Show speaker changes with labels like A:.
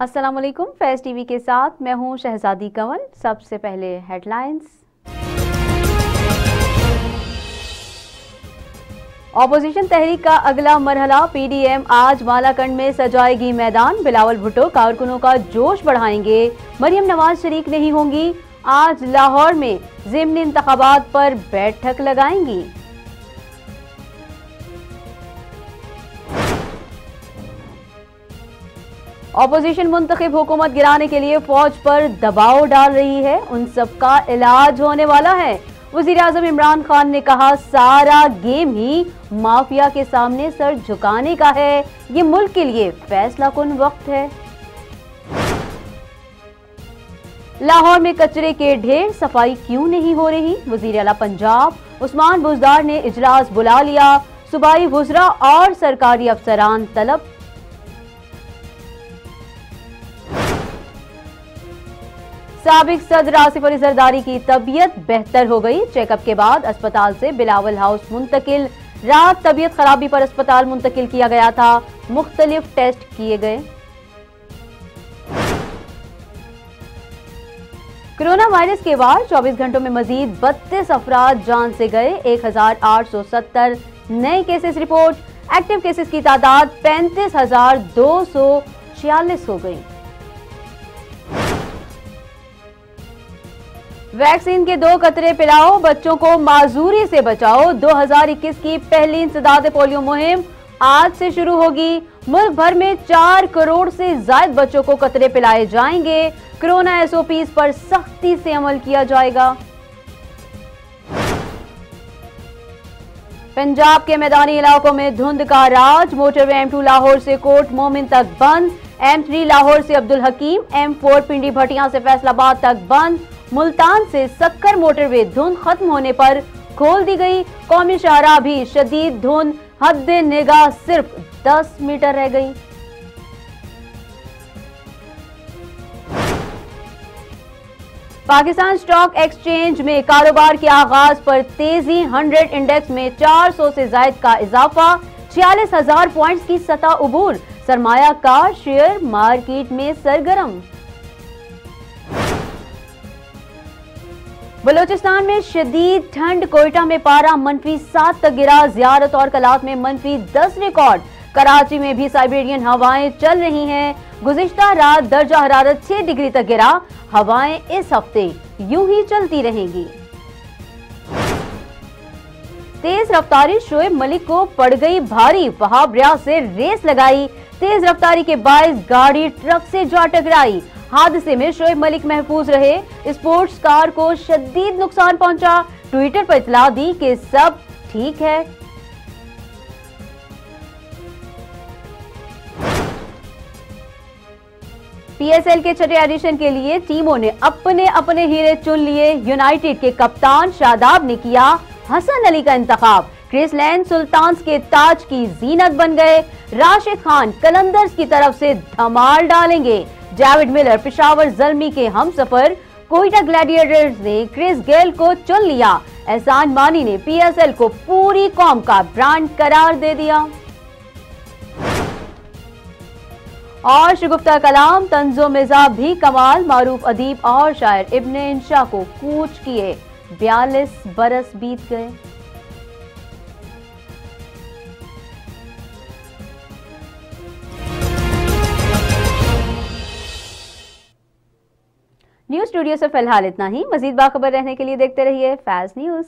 A: अस्सलाम वालेकुम। फैज़ टीवी के साथ मैं हूं शहजादी कंवल। सबसे पहले हेडलाइंस। ऑपोजिशन तहरीक का अगला मरहला पीडीएम आज मालाकंड में सजाएगी मैदान। बिलावल भुट्टो कारकुनों का जोश बढ़ाएंगे। मरियम नवाज शरीक नहीं होंगी। आज लाहौर में ज़िम्नी इंतखाबात पर बैठक लगाएंगी। ऑपोजिशन मुंतखब हुकूमत गिराने के लिए फौज पर दबाव डाल रही है। उन सबका इलाज होने वाला है। वज़ीर आज़म इमरान खान ने कहा, सारा गेम ही माफिया के सामने सर झुकाने का है। ये मुल्क के लिए फैसला कुन वक्त है। लाहौर में कचरे के ढेर, सफाई क्यों नहीं हो रही? वज़ीर आला पंजाब उस्मान बुज़दार ने इजलास बुला लिया। सूबाई वुज़रा और सरकारी अफसरान तलब। साबिक सदर आसिफ अली जरदारी की तबीयत बेहतर हो गई। चेकअप के बाद अस्पताल से बिलावल हाउस मुंतकिल। रात तबीयत खराबी पर अस्पताल मुंतकिल किया गया था। मुख्तलिफ टेस्ट किए गए। कोरोना वायरस के बाद 24 घंटों में मजीद 32 अफराद जान से गए। 1870 नए केसेस रिपोर्ट। एक्टिव केसेस की तादाद 35,246 हो गई। वैक्सीन के 2 कतरे पिलाओ, बच्चों को माजूरी से बचाओ। 2021 की पहली इंसदाद पोलियो मुहिम आज से शुरू होगी। मुल्क भर में 4 करोड़ से ज्यादा बच्चों को कतरे पिलाए जाएंगे। कोरोना एसओपीज पर सख्ती से अमल किया जाएगा। पंजाब के मैदानी इलाकों में धुंध का राज। मोटरवे M2 लाहौर से कोट मोमिन तक बंद। M3 लाहौर से अब्दुल हकीम, M4 पिंडी भटिया से फैसलाबाद तक बंद। मुल्तान से सक्कर मोटरवे धुंध खत्म होने पर खोल दी गई। कौमी शाहराह भी शदीद धुंध, हद निगाह सिर्फ 10 मीटर रह गई। पाकिस्तान स्टॉक एक्सचेंज में कारोबार के आगाज पर तेजी। 100 इंडेक्स में 400 से जायद का इजाफा। 46,000 पॉइंट्स की सतह उबूर। सरमायाकार शेयर मार्केट में सरगर्म। बलोचिस्तान में शदीद ठंड। कोयटा में पारा -7 तक गिरा। ज़ियारत और कलात में -10 रिकॉर्ड। कराची में भी साइबेरियन हवाएं चल रही हैं। गुज़िश्ता रात दर्जा हरारत 6 डिग्री तक गिरा। हवाएं इस हफ्ते यूं ही चलती रहेंगी। तेज रफ्तारी शोएब मलिक को पड़ गई भारी। वहाब रियाज से रेस लगाई। तेज रफ्तारी के बायस गाड़ी ट्रक से जा टकराई। हादसे में शोएब मलिक महफूज रहे। स्पोर्ट्स कार को शदीद नुकसान पहुंचा। ट्विटर पर इतला दी कि सब ठीक है। पीएसएल के छठे एडिशन के लिए टीमों ने अपने अपने हीरे चुन लिए। यूनाइटेड के कप्तान शादाब ने किया हसन अली का इंतखाब। क्रिस लैन सुल्तान्स के ताज की जीनत बन गए। राशिद खान कलंदर्स की तरफ से धमाल डालेंगे। जावेद मिलर पेशावर जल्मी के हमसफर। कोयटा ग्लैडिएटर्स ने क्रिस गेल को चुन लिया। एहसान मानी ने पीएसएल को पूरी कौम का ब्रांड करार दे दिया। और शगुफ्ता कलाम तंजो मिज़ा भी कमाल। मारूफ अदीब और शायर इब्ने इंशा को कूच किए 42 बरस बीत गए। न्यूज स्टूडियो से फिलहाल इतना ही। मजीद बाखबर रहने के लिए देखते रहिए फैज़ न्यूज।